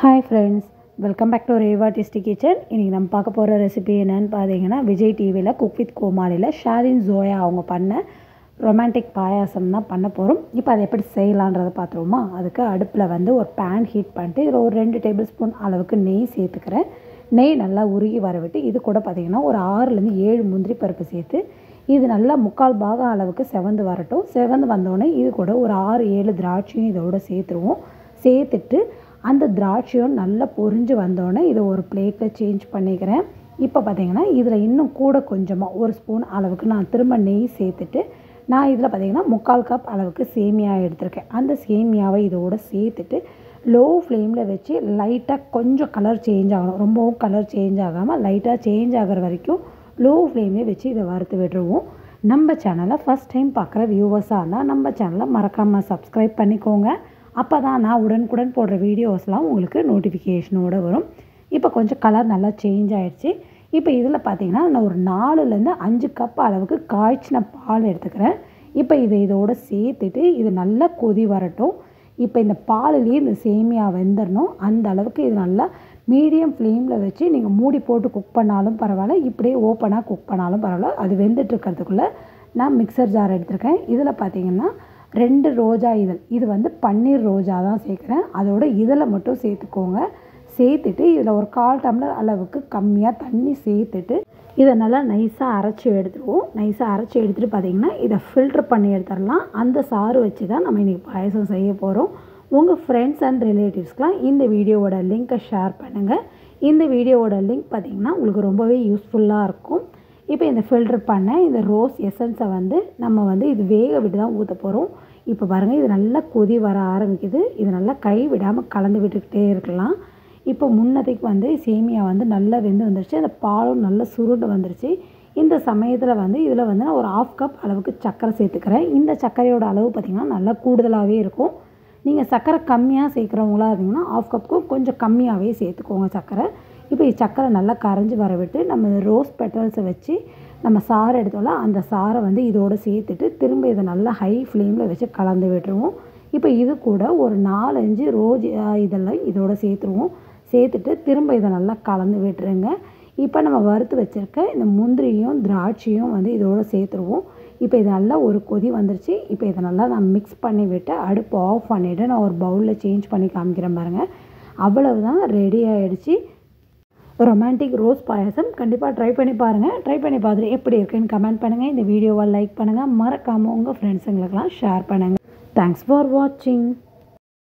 Hi friends, welcome back to Reva Tasty Kitchen. இன்னைக்கு நம்ம பார்க்க போற ரெசிபி என்னன்னு பாத்தீங்கன்னா விஜய் டிவில குக் வித் கோமாளில ஷாரின் ஜோயா அவங்க பண்ண ரொமான்டிக் பாயாசம் தான் பண்ண போறோம். இப்போ அதை எப்படி செய்யலாம்ன்றதை பார்த்துருவோமா? அதுக்கு அடுப்புல வந்து ஒரு pan ஹீட் பண்ணிட்டு இதுல ஒரு 2 டேபிள்ஸ்பூன் அளவுக்கு நெய் சேர்த்துக்கிறேன். நெய் நல்லா உருகி வரவிட்டு இது கூட பாத்தீங்கன்னா ஒரு 6 ல இருந்து 7 முந்திரி பருப்பு சேர்த்து இது நல்லா முக்கால் பாகம் அளவுக்கு செவந்து வரட்டும். செவந்து வந்தோடனே இது கூட ஒரு 6-7 திராட்சையும் இதோட சேர்த்துருவோம். சேர்த்துட்டு அந்த திராட்சையும் நல்லா பொரிஞ்சு வந்தோடனே இதை ஒரு பிளேட்டில் சேஞ்ச் பண்ணிக்கிறேன். இப்போ பார்த்தீங்கன்னா இதில் இன்னும் கூட கொஞ்சமாக ஒரு ஸ்பூன் அளவுக்கு நான் திரும்ப நெய் சேர்த்துட்டு நான் இதில் பார்த்தீங்கன்னா 3/4 கப் அளவுக்கு சேமியா எடுத்திருக்கேன். அந்த சேமியாவை இதோட சேர்த்துட்டு லோ ஃப்ளேமில் வச்சு லைட்டாக கொஞ்சம் கலர் சேஞ்ச் ஆகணும், ரொம்பவும் கலர் சேஞ்ச் ஆகாமல் லைட்டாக சேஞ்ச் ஆகிற வரைக்கும் லோ ஃப்ளேம்லேயே வச்சு இதை வறுத்து விட்டுருவோம். நம்ம சேனலை ஃபஸ்ட் டைம் பார்க்குற வியூவர்ஸாக இருந்தால் நம்ம சேனலை மறக்காமல் சப்ஸ்கிரைப் பண்ணிக்கோங்க. அப்போ தான் நான் உடனுக்குடன் போடுற வீடியோஸ்லாம் உங்களுக்கு நோட்டிஃபிகேஷனோடு வரும். இப்போ கொஞ்சம் கலர் நல்லா சேஞ்ச் ஆகிடுச்சு. இப்போ இதில் பார்த்தீங்கன்னா நான் ஒரு 4லேருந்து 5 கப் அளவுக்கு காய்ச்சின பால் எடுத்துக்கிறேன். இப்போ இதோடு சேர்த்துட்டு இது நல்லா கொதி வரட்டும். இப்போ இந்த பாலிலேயே இந்த சேமியா வெந்துடணும். அந்த அளவுக்கு இது நல்லா மீடியம் ஃப்ளேமில் வச்சு நீங்கள் மூடி போட்டு குக் பண்ணாலும் பரவாயில்ல, இப்படியே ஓப்பனாக குக் பண்ணாலும் பரவாயில்ல. அது வெந்துட்டுருக்கிறதுக்குள்ளே நான் மிக்சர் ஜார் எடுத்துருக்கேன். இதில் பார்த்தீங்கன்னா 2 ரோஜா இதழ், இது வந்து பன்னீர் ரோஜா தான் சேர்க்குறேன். அதோட இதழை மட்டும் சேர்த்துக்கோங்க. சேர்த்துட்டு இதில் ஒரு 1/4 டம்ளர் அளவுக்கு கம்மியாக தண்ணி சேர்த்துட்டு இதை நல்லா நைஸாக அரைச்சி எடுத்துருவோம். நைஸாக அரைச்சி எடுத்துகிட்டு பார்த்திங்கன்னா இதை ஃபில்ட்ரு பண்ணி எடுத்துடலாம். அந்த சாறு வச்சு தான் நம்ம இன்றைக்கி பாயசம் செய்ய போகிறோம். உங்கள் ஃப்ரெண்ட்ஸ் அண்ட் ரிலேட்டிவ்ஸ்க்கெலாம் இந்த வீடியோவோட லிங்க்கை ஷேர் பண்ணுங்கள். இந்த வீடியோவோட லிங்க் பார்த்திங்கன்னா உங்களுக்கு ரொம்பவே யூஸ்ஃபுல்லாக இருக்கும். இப்போ இந்த ஃபில்ட்ரு பண்ண இந்த ரோஸ் எசன்ஸை வந்து நம்ம வந்து இது வேக விட்டு தான் ஊற்ற போகிறோம். இப்போ பாருங்கள் இது நல்லா கொதி வர ஆரம்பிக்குது. இது நல்லா கை விடாமல் கலந்து விட்டுக்கிட்டே இருக்கலாம். இப்போ முன்னதைக்கு வந்து சேமியா வந்து நல்லா வெந்து வந்துருச்சு. அந்த பாலும் நல்லா சுருண்டு வந்துருச்சு. இந்த சமயத்தில் வந்து இதில் வந்து நான் ஒரு 1/2 கப் அளவுக்கு சர்க்கரை சேர்த்துக்கிறேன். இந்த சர்க்கரையோட அளவு பார்த்திங்கன்னா நல்லா கூடுதலாகவே இருக்கும். நீங்கள் சர்க்கரை கம்மியாக சேர்க்குறவங்களா இருந்தீங்கன்னா 1/2 கப்புக்கும் கொஞ்சம் கம்மியாகவே சேர்த்துக்கோங்க சர்க்கரை. இப்போ சர்க்கரை நல்லா கரைஞ்சி வர விட்டு நம்ம ரோஸ் பெட்டல்ஸை வச்சு நம்ம சாறை எடுத்தோம்ல அந்த சாறை வந்து இதோடு சேர்த்துட்டு திரும்ப இதை நல்லா ஹை ஃப்ளேமில் வச்சு கலந்து விட்டுருவோம். இப்போ இது கூட ஒரு 4-5 ரோஸ் இதெல்லாம் இதோடு சேர்த்துருவோம். சேர்த்துட்டு திரும்ப இதை நல்லா கலந்து விட்டுருங்க. இப்போ நம்ம வறுத்து வச்சுருக்க இந்த முந்திரியும் திராட்சையும் வந்து இதோடு சேர்த்துருவோம். இப்போ இது நல்லா ஒரு கொதி வந்துருச்சு. இப்போ இதை நல்லா நான் மிக்ஸ் பண்ணி விட்டு அடுப்பு ஆஃப் பண்ணிவிட்டு நான் ஒரு பவுலில் சேஞ்ச் பண்ணி காமிக்கிறேன் பாருங்கள். அவ்வளவுதான், ரெடி ஆகிடுச்சு ரொமான்டிக் ரோஸ் பாயாசம். கண்டிப்பாக ட்ரை பண்ணி பாருங்கள். ட்ரை பண்ணி பார்த்துட்டு எப்படி இருக்குன்னு கமெண்ட் பண்ணுங்கள். இந்த வீடியோவை லைக் பண்ணுங்கள். மறக்காமல் உங்கள் ஃப்ரெண்ட்ஸுங்களுக்கெல்லாம் ஷேர் பண்ணுங்கள். தேங்க்ஸ் ஃபார் வாட்சிங்.